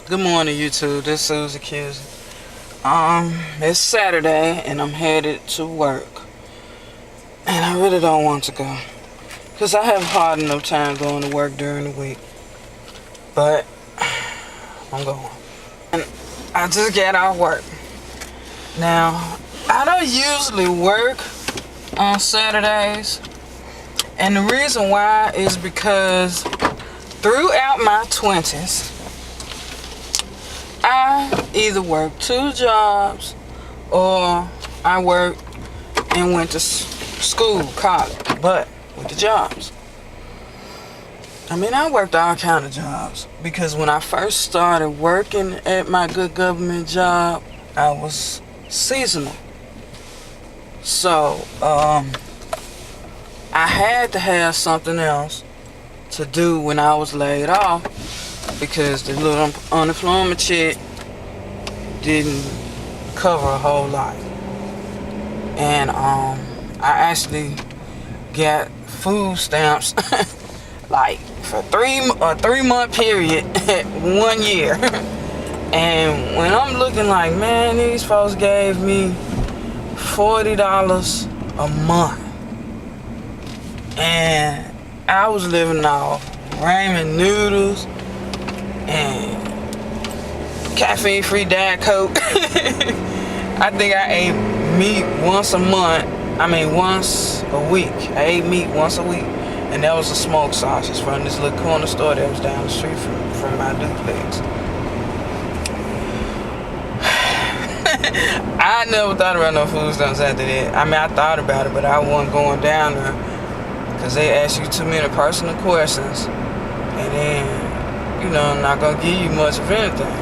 Good morning, YouTube. This is Susie Kiz. It's Saturday and I'm headed to work. And I really don't want to go. Because I have hard enough time going to work during the week. But I'm going. And I just got out of work. Now, I don't usually work on Saturdays. And the reason why is because throughout my 20s, I either worked 2 jobs or I worked and went to school, college, but with the jobs. I worked all kind of jobs because when I first started working at my good government job, I was seasonal. So, I had to have something else to do when I was laid off because the little unemployment check didn't cover a whole lot. And I actually got food stamps like for a 3-month period 1 year. And when I'm looking like, man, these folks gave me $40 a month. And I was living off ramen noodles and caffeine-free Diet Coke. I think I ate meat once a week. I ate meat once a week. And that was a smoked sausage from this little corner store that was down the street from my duplex. I never thought about no food stamps after that. I thought about it, but I wasn't going down there because they ask you too many personal questions. And then, I'm not going to give you much of anything.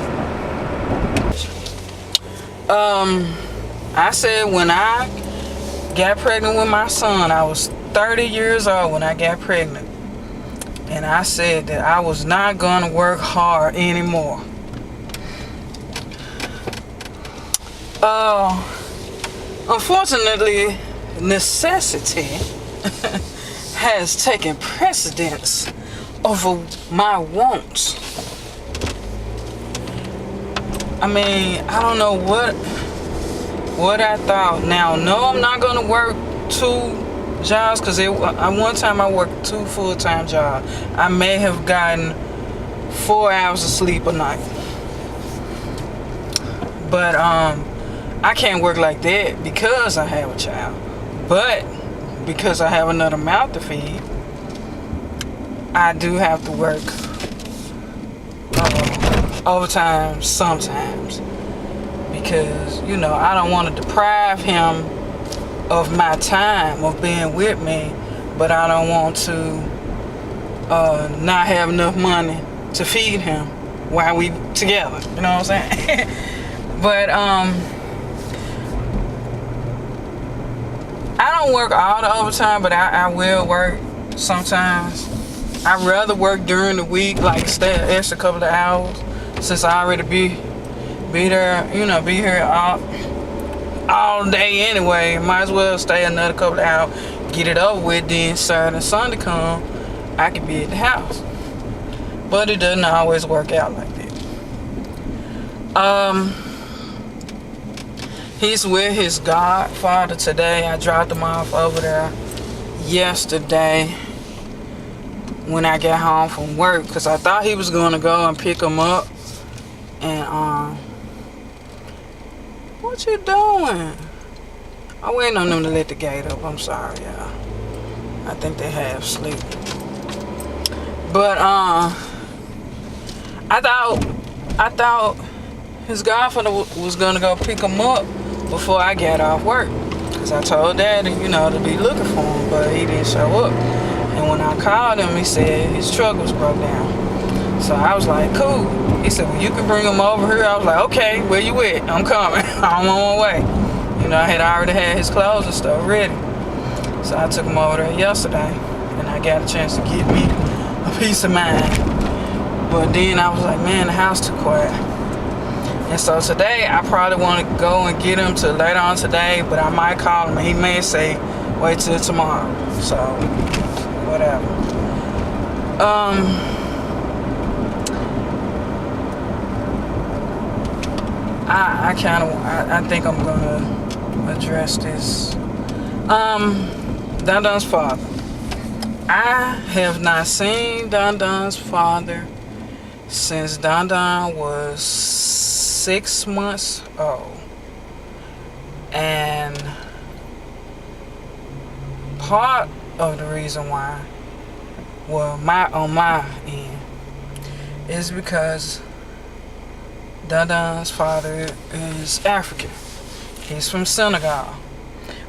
I said when I got pregnant with my son, I was 30 years old when I got pregnant. And I said that I was not going to work hard anymore. Unfortunately, necessity has taken precedence over my wants. I don't know what I thought. Now, no, I'm not going to work 2 jobs because one time I worked 2 full-time jobs. I may have gotten 4 hours of sleep a night. But I can't work like that because I have a child. But because I have another mouth to feed, I do have to work overtime sometimes because, I don't want to deprive him of my time of being with me, but I don't want to not have enough money to feed him while we together. You know what I'm saying? But I don't work all the overtime, but I will work sometimes. I'd rather work during the week, like stay an extra couple of hours, since I already be there, be here all day anyway. Might as well stay another couple of hours, get it over with, then Saturday and Sunday come, I can be at the house. But it doesn't always work out like that. He's with his godfather today. I dropped him off over there yesterday when I got home from work because I thought he was going to go and pick him up. And, what you doing? I'm waiting on them to let the gate up. I'm sorry, y'all. I think they have sleep. But, I thought his godfather was going to go pick him up before I got off work. Because I told Daddy, to be looking for him, but he didn't show up. And when I called him, he said his truck was broke down. So I was like, cool. He said, well, you can bring him over here. I was like, okay, where you at? I'm coming. I'm on my way. I had already had his clothes and stuff ready. So I took him over there yesterday. And I got a chance to get me a peace of mind. But then I was like, man, the house too quiet. And so today, I probably want to go and get him to later on today, but I might call him and he may say, wait till tomorrow. So, whatever. I think I'm gonna address this. Don Don's father. I have not seen Don Don's father since Don Don was 6 months old. And part of the reason why, well, on my end, is because Don Don's father is African. He's from Senegal.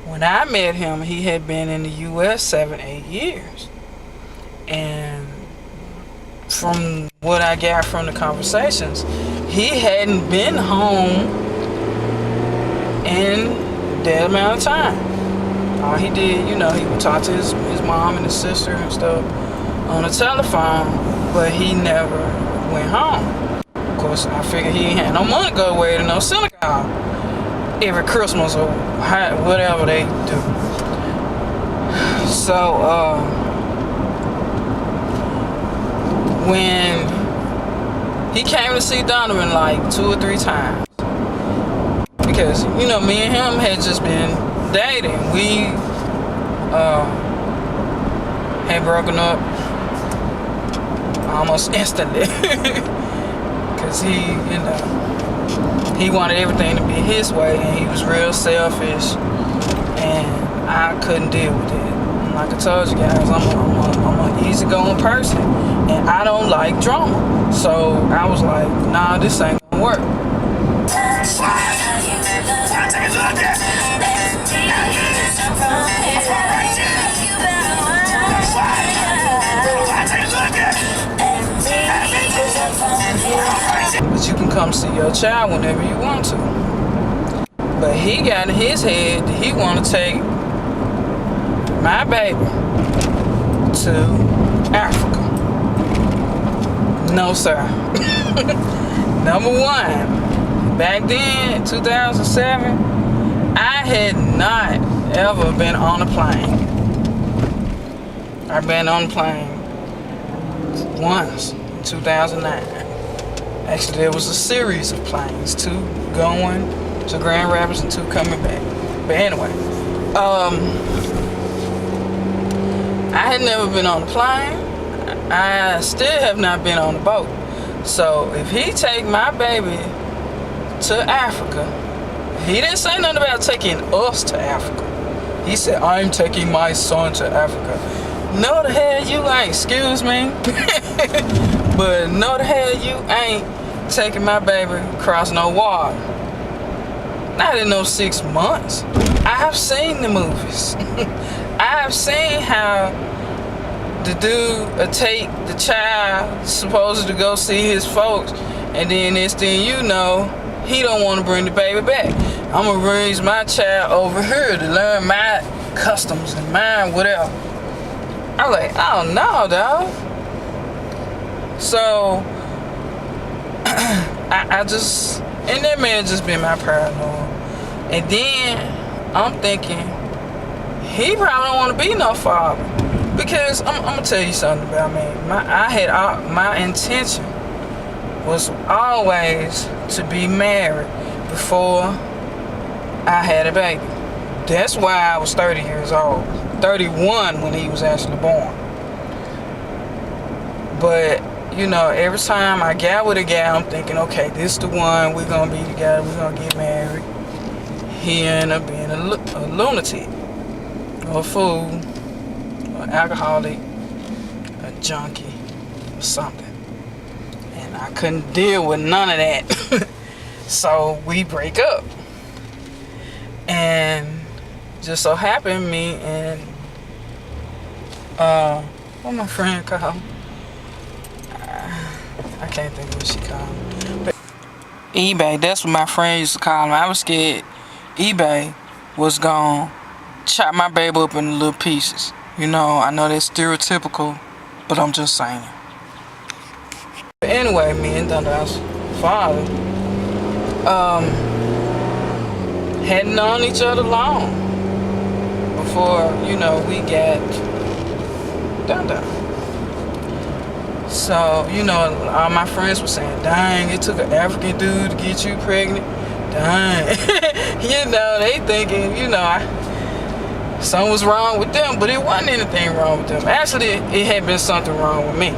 When I met him, he had been in the U.S. 7-8 years. And from what I got from the conversations, he hadn't been home in that amount of time. All he did, he would talk to his mom and his sister and stuff on the telephone, but he never went home. Of course, I figured he ain't had no money to go away to no Senegal every Christmas or whatever they do. So, when he came to see Donovan like 2 or 3 times, because, me and him had just been dating. We had broken up almost instantly. Because he wanted everything to be his way, and he was real selfish, and I couldn't deal with it. And like I told you guys, I'm an easygoing person, and I don't like drama. So I was like, nah, this ain't gonna work. But you can come see your child whenever you want to. But he got in his head that he want to take my baby to Africa. No, sir. Number one, back then, 2007, I had not ever been on a plane. I've been on a plane once, in 2009. Actually, there was a series of planes, 2 going to Grand Rapids and 2 coming back. But anyway, I had never been on a plane. I still have not been on a boat. So if he take my baby to Africa, he didn't say nothing about taking us to Africa. He said, I'm taking my son to Africa. No the hell you ain't, excuse me. But no the hell you ain't taking my baby across no water. Not in no 6 months. I have seen the movies. I have seen how the dude will take the child supposed to go see his folks, and then next thing you know, he don't want to bring the baby back. I'm gonna raise my child over here to learn my customs and mine, whatever. I'm like, I don't know, dog. So I just, and that man just been my paranoia. And then I'm thinking, he probably don't want to be no father. Because I'm gonna tell you something about me. My intention was always to be married before I had a baby. That's why I was 30 years old. 31 when he was actually born. But, every time I got with a guy, I'm thinking, okay, this is the one, we're gonna be together, we're gonna get married. He ended up being a lunatic, or a fool, an alcoholic, a junkie, or something. And I couldn't deal with none of that. So we break up. And just so happened me and what my friend called, I can't think of what she called me. But eBay, that's what my friend used to call me. I was scared eBay was gonna chop my baby up into little pieces. I know that's stereotypical, but I'm just saying. But anyway, me and Dundar's father hadn't known each other long before, we got Dundar. So, all my friends were saying, dang, it took an African dude to get you pregnant. dang. They thinking, something was wrong with them, but it wasn't anything wrong with them. Actually, it had been something wrong with me.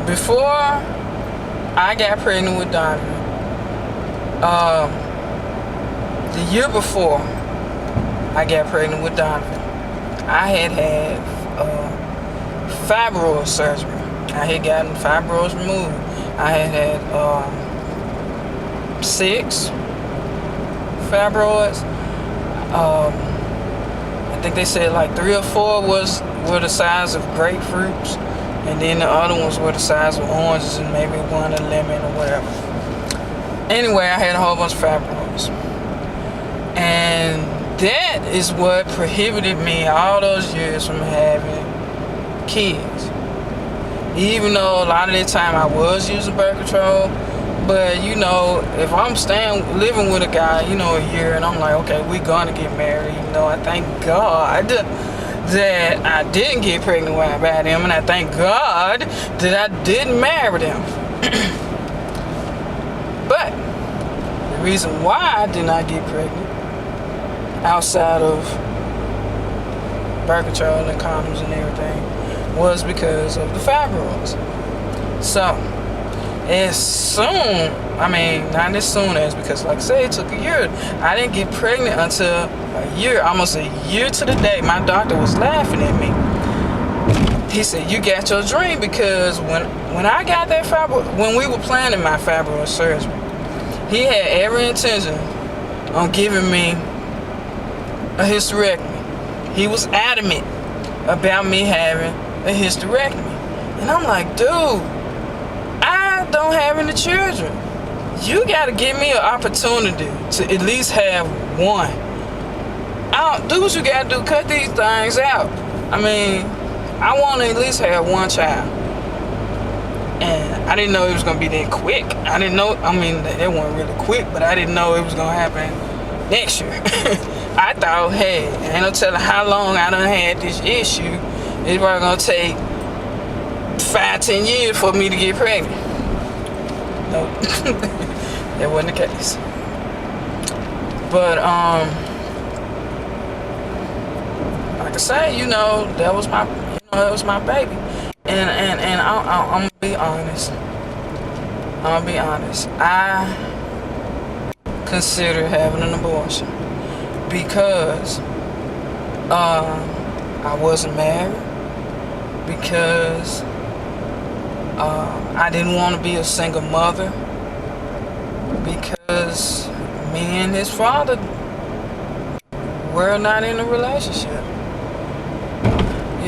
Before I got pregnant with Donovan, the year before I got pregnant with Donovan, I had fibroid surgery. I had gotten fibroids removed. I had 6 fibroids. I think they said like 3 or 4 were the size of grapefruits, and then the other ones were the size of oranges, and maybe one a lemon or whatever. Anyway, I had a whole bunch of fibroids, and that is what prohibited me all those years from having kids. Even though a lot of the time I was using birth control, but if I'm living with a guy, a year, and I'm like, okay, we're gonna get married, I thank God that I didn't get pregnant by them, and I thank God that I didn't marry them. But the reason why I did not get pregnant, outside of birth control and condoms and everything, was because of the fibroids. So, not as soon as, because like I said, it took a year. I didn't get pregnant until a year, almost a year to the day. My doctor was laughing at me. He said, you got your dream, because when I got that when we were planning my fibroid surgery, he had every intention on giving me a hysterectomy. He was adamant about me having a hysterectomy. And I'm like, dude, I don't have any children. You got to give me an opportunity to at least have one. Do what you got to do. Cut these things out. I want to at least have one child. And I didn't know it was going to be that quick. I didn't know, it wasn't really quick, but I didn't know it was going to happen next year. I thought, hey, ain't no telling how long I done had this issue. It's probably going to take 5-10 years for me to get pregnant. No, that wasn't the case. But like I say, that was my baby, and I'm gonna be honest. I consider having an abortion because I wasn't married, because I didn't want to be a single mother, because me and his father were not in a relationship.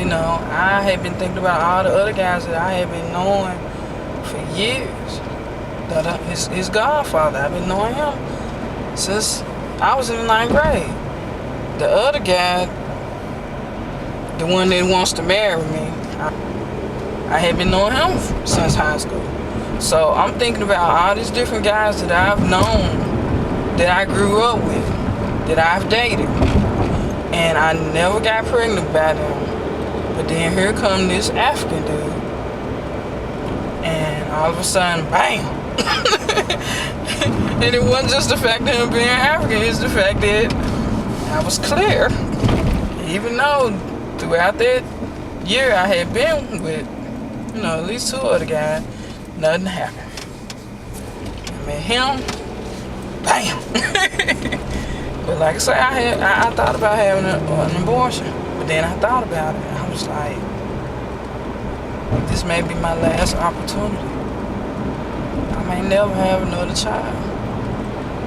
I had been thinking about all the other guys that I had been knowing for years. His godfather, I've been knowing him since I was in the 9th grade. The other guy, the one that wants to marry me, I had been knowing him since high school. So I'm thinking about all these different guys that I've known, that I grew up with, that I've dated, and I never got pregnant by them. But then here come this African dude, and all of a sudden, bam! And it wasn't just the fact that him being African, it's the fact that I was clear. Even though throughout that year I had been with, at least 2 other guys, nothing happened. I met him, bam! But like I say, I thought about having an abortion, but then I thought about it. I was like, this may be my last opportunity. I may never have another child.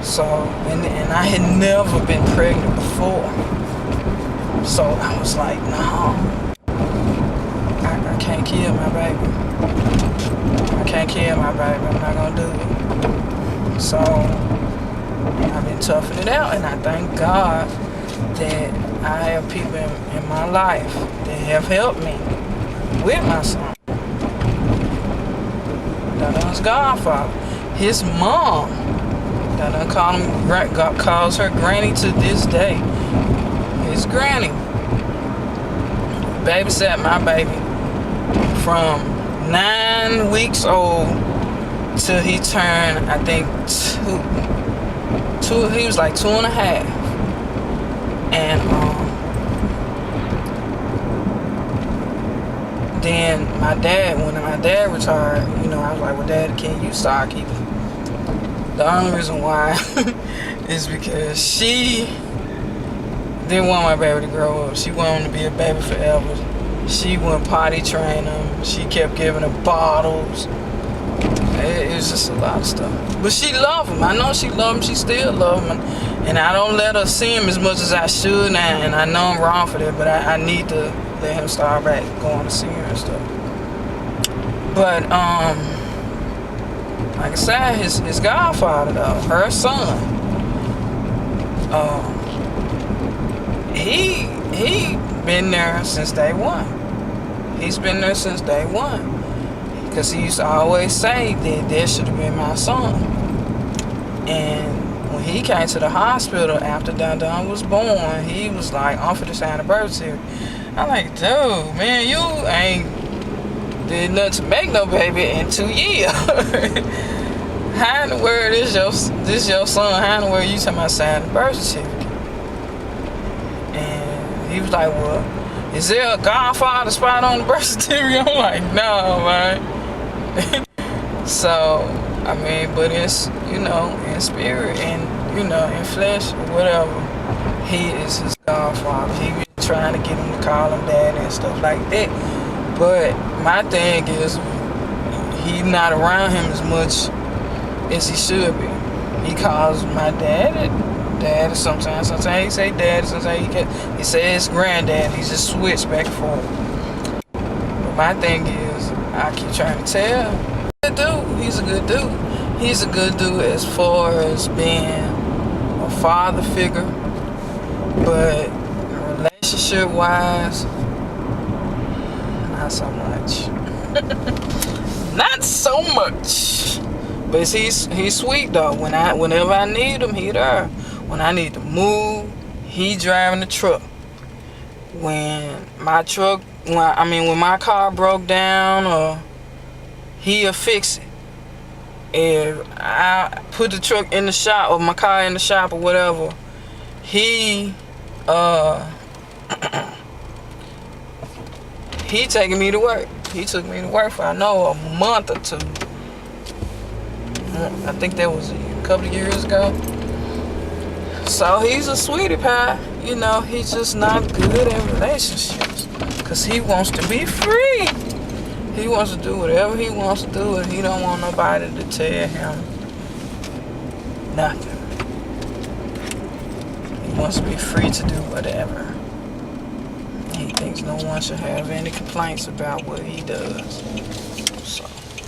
So, and I had never been pregnant before. So I was like, no, I can't kill my baby. I can't kill my baby. I'm not gonna do it. So I've been toughing it out, and I thank God that I have people in my life that have helped me with my son. Donna's godfather, his mom, Donna calls her granny to this day. His granny babysat my baby from 9 weeks old till he turned, I think, two. He was like 2.5, and then my dad, when my dad retired, you know, I was like, well, Dad, can you start keeping? The only reason why is because she didn't want my baby to grow up. She wanted him to be a baby forever. She wouldn't potty train him. She kept giving him bottles. It was just a lot of stuff. But she loved him. I know she loved him. She still loves him. And I don't let her see him as much as I should. And I know I'm wrong for that. But I need to let him start back going to see her and stuff. But, like I said, his godfather, though, her son, he been there since day one. He's been there since day one. Because he used to always say that should have been my son. And when he came to the hospital after Dun was born, he was like, I'm for this anniversary. I'm like, dude, man, you ain't did nothing to make no baby in 2 years. How in the world this your son? How in the world you talking about signing a birth certificate? And he was like, well, is there a godfather spot on the birth certificate? I'm like, no, man. So, I mean, but it's, you know, in spirit and, you know, in flesh or whatever, he is his godfather. He was trying to get him to call him daddy and stuff like that. But my thing is, he's not around him as much as he should be. He calls my daddy sometimes. Sometimes he say daddy, sometimes he says granddad. He just switch back and forth. But my thing is, I keep trying to tell him, he's a good dude. He's a good dude as far as being a father figure. But relationship wise, not so much. Not so much. But he's sweet though. Whenever I need him, he there. When I need to move, he driving the truck. When my car broke down, or he'll fix it. If I put the truck in the shop or my car in the shop or whatever, he taking me to work. He took me to work for, I know, a month or two. I think that was a couple of years ago. So he's a sweetie pie. You know, he's just not good in relationships. Because he wants to be free. He wants to do whatever he wants to do, and he don't want nobody to tell him nothing. He wants to be free to do whatever. He thinks no one should have any complaints about what he does. So,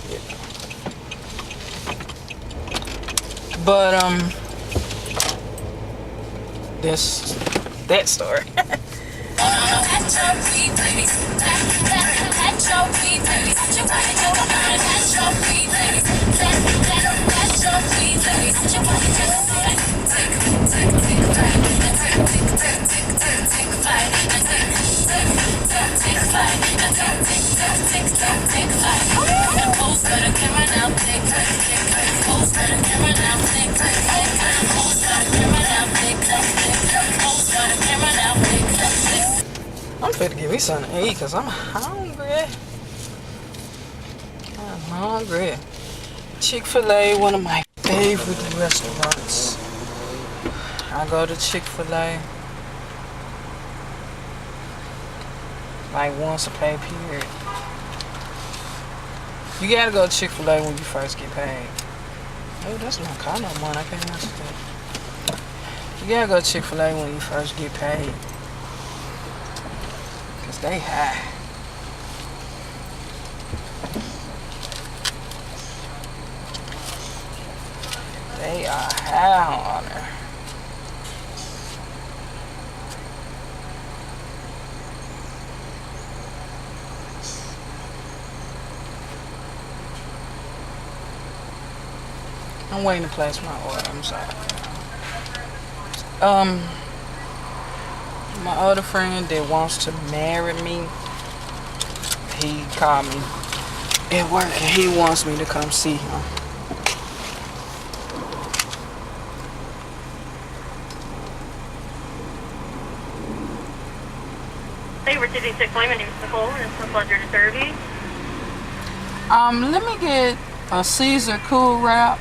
yeah. But, that story. I'm finna give me something to eat because I'm hungry. I'm hungry. Chick-fil-A, one of my favorite restaurants. I go to Chick-fil-A like once a pay period. You gotta go to Chick-fil-A when you first get paid. Oh, that's not car no more. I can't answer that. You gotta go to Chick-fil-A when you first get paid. Cause they high. They are high on there. I'm waiting to place my order. I'm sorry. My other friend that wants to marry me, he called me at work and he wants me to come see him. 56 Lane, my name is Nicole, and it's a pleasure to serve you. Let me get a Caesar Cool Wrap.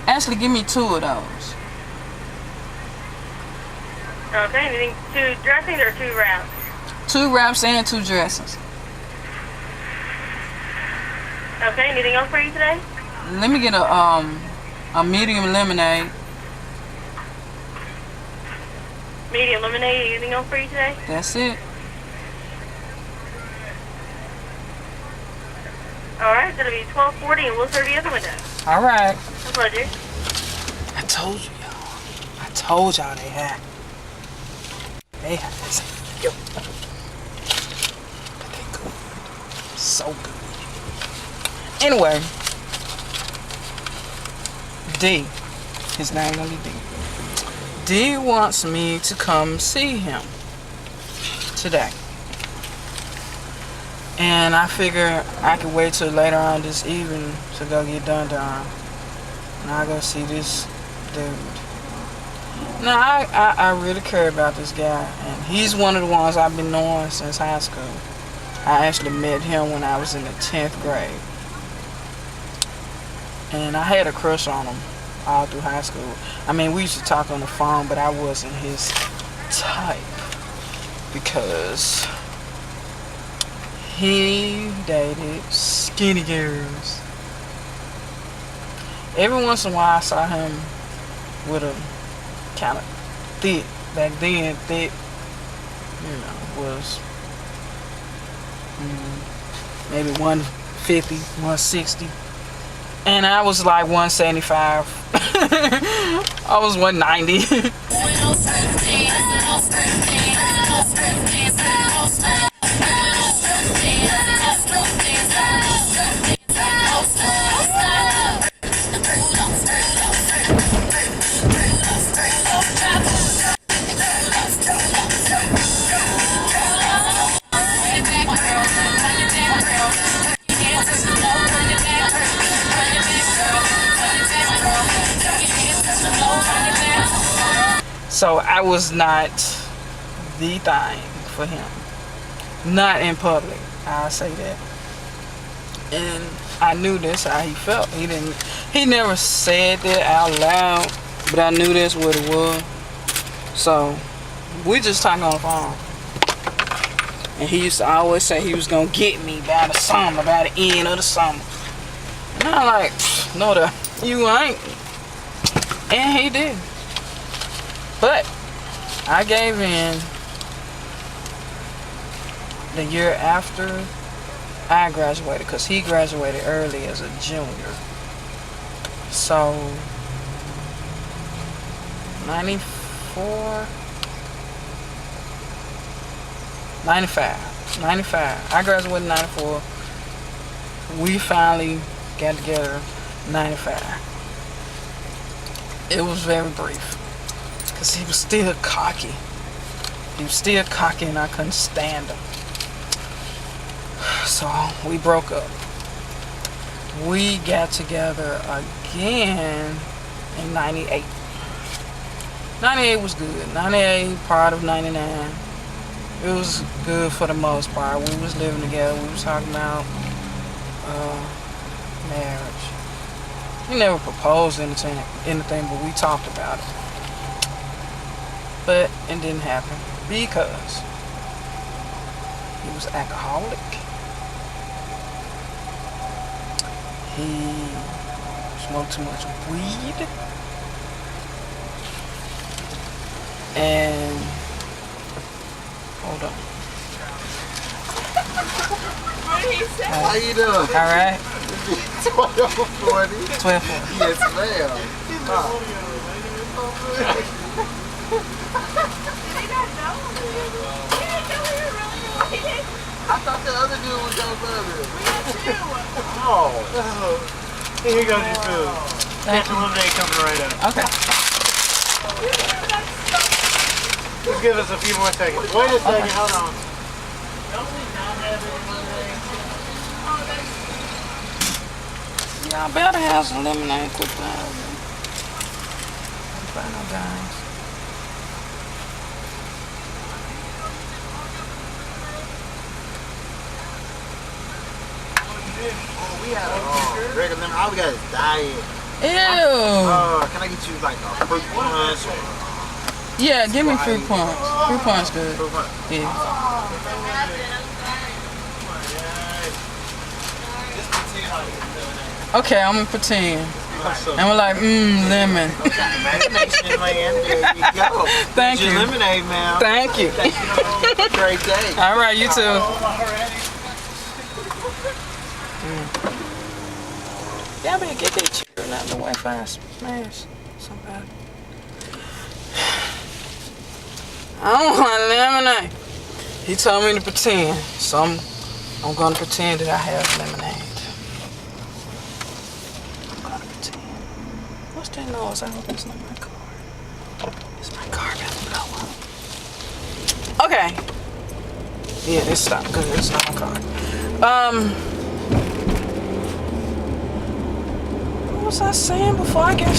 Actually, give me 2 of those. Okay, anything 2 dressings or 2 wraps? 2 wraps and 2 dressings. Okay, anything else for you today? Let me get a medium lemonade. Medium lemonade, anything else for you today? That's it. Alright, that'll be $12.40 and we'll serve you at the window. Alright. A pleasure. I told you, y'all. I told y'all they had. They had this. Yo. But they good. So good. Anyway. D. His name gonna be D. D wants me to come see him today. And I figure I could wait till later on this evening to go get done. And I go see this dude. Now, I really care about this guy. And he's one of the ones I've been knowing since high school. I actually met him when I was in the 10th grade. And I had a crush on him all through high school. I mean, we used to talk on the phone, but I wasn't his type. Because he dated skinny girls. Every once in a while I saw him with a kind of thick, back then thick, was maybe 150, 160. And I was like 175. I was 190. So I was not the thing for him. Not in public, I'll say that. And I knew that's how he felt. He never said that out loud, but I knew that's what it was. So we just talking on the phone. And he used to always say he was gonna get me by the summer, by the end of the summer. And I'm like, no, you ain't. And he did. But I gave in the year after I graduated, because he graduated early as a junior. So 95. I graduated in 94. We finally got together in 95. It was very brief. Because he was still cocky. And I couldn't stand him. So we broke up. We got together again in 98. 98 was good. 98, part of 99. It was good for the most part. We was living together. We was talking about marriage. He never proposed anything, but we talked about it. But it didn't happen because he was alcoholic. He smoked too much weed. And hold on. What did he say? How you doing? All right. 1240. 1240. Yes, ma'am. I thought the other dude was your brother. Oh. Here goes your food. Catch a lemonade coming right up. Okay. Just give us a few more seconds. Wait a second, hold on. Y'all better have some lemonade. Quit buying no dimes. Oh, we had regular lemon. All we got is diet. Ew. Can I get you like a fruit punch? Yeah, give me fruit punch. Fruit punch good. Fruit punch. Yeah. Okay, I'm gonna pretend. And we're like, lemon. Imagination, man. There you go. Thank It's you. your lemonade, man. Thank you. Have a great day. All right, you too. Yeah, better get that children out the way fast. Smash somebody. I don't want lemonade. He told me to pretend, so I'm gonna pretend that I have lemonade. I'm gonna pretend. What's that noise? I hope it's not my car. It's my car about to blow up. Okay. Yeah, it stopped because it's not my car. What was I saying before I got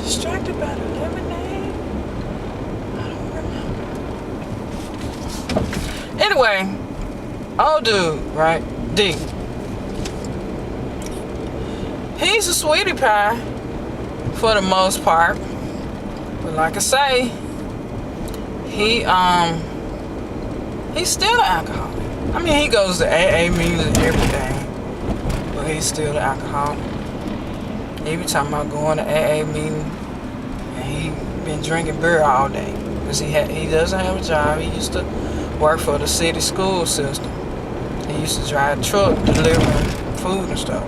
distracted by the lemonade? I don't remember. Anyway, old dude, right? D. He's a sweetie pie for the most part. But like I say, he's still an alcoholic. I mean, he goes to AA meetings and everything, but he's still an alcoholic. He be talking about going to AA meeting, and he been drinking beer all day because he doesn't have a job. He used to work for the city school system. He used to drive a truck delivering food and stuff,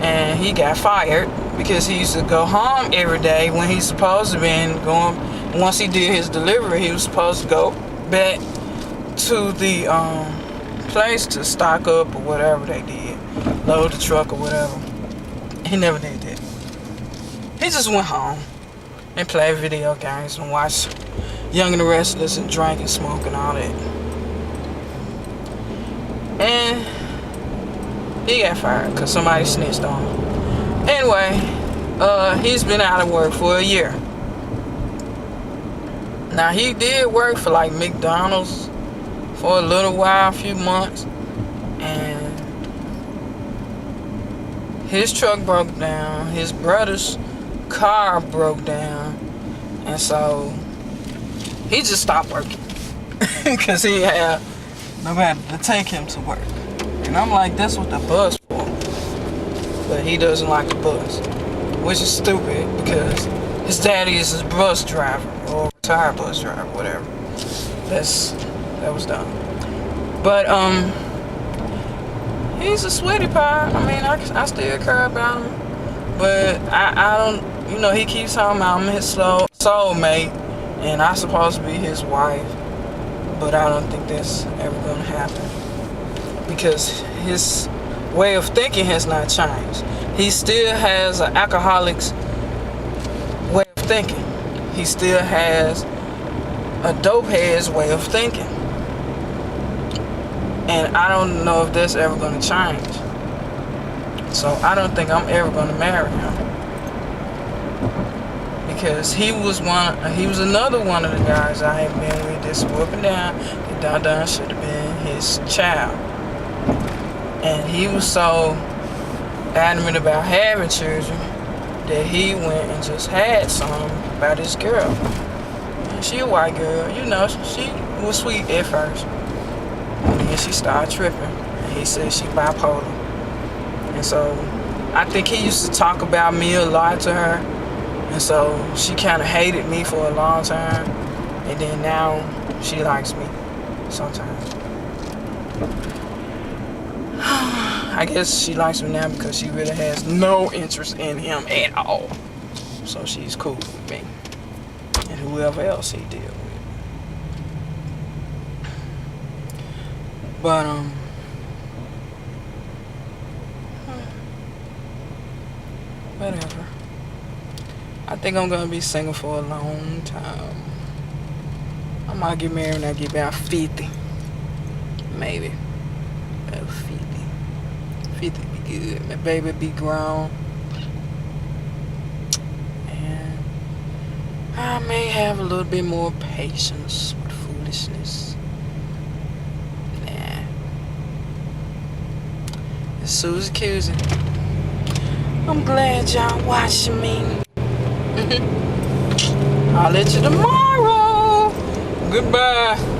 and he got fired because he used to go home every day when he's supposed to been going. Once he did his delivery, he was supposed to go back to the place to stock up or whatever they did, load the truck or whatever. He never did that. He just went home and played video games and watched Young and the Restless and drank and smoked and all that. And he got fired because somebody snitched on him. Anyway, he's been out of work for a year. Now, he did work for like McDonald's for a little while, a few months. And his truck broke down. His brother's car broke down. And so he just stopped working because he had nobody to take him to work. And I'm like, that's what the bus for. But he doesn't like the bus, which is stupid because his daddy is his bus driver or retired bus driver, whatever. That was dumb. But he's a sweetie pie. I mean, I still care about him, but I don't. You know, he keeps talking about I'm his soulmate, and I'm supposed to be his wife, but I don't think that's ever gonna happen because his way of thinking has not changed. He still has an alcoholic's way of thinking. He still has a dopehead's way of thinking. And I don't know if that's ever going to change. So I don't think I'm ever going to marry him. Because he was another one of the guys I had been with that's whooping down that Don should have been his child. And he was so adamant about having children that he went and just had some by this girl. And she a white girl, you know, she was sweet at first. And then she started tripping. And he said she bipolar. And so I think he used to talk about me a lot to her. And so she kind of hated me for a long time. And then now she likes me sometimes. I guess she likes me now because she really has no interest in him at all. So she's cool with me. And whoever else he deal with. But, whatever. I think I'm gonna be single for a long time. I might get married when I get about 50. Maybe. About 50. 50 be good. My baby be grown. And I may have a little bit more patience with foolishness. Susie Cusey. I'm glad y'all watching me. I'll let you tomorrow. Goodbye.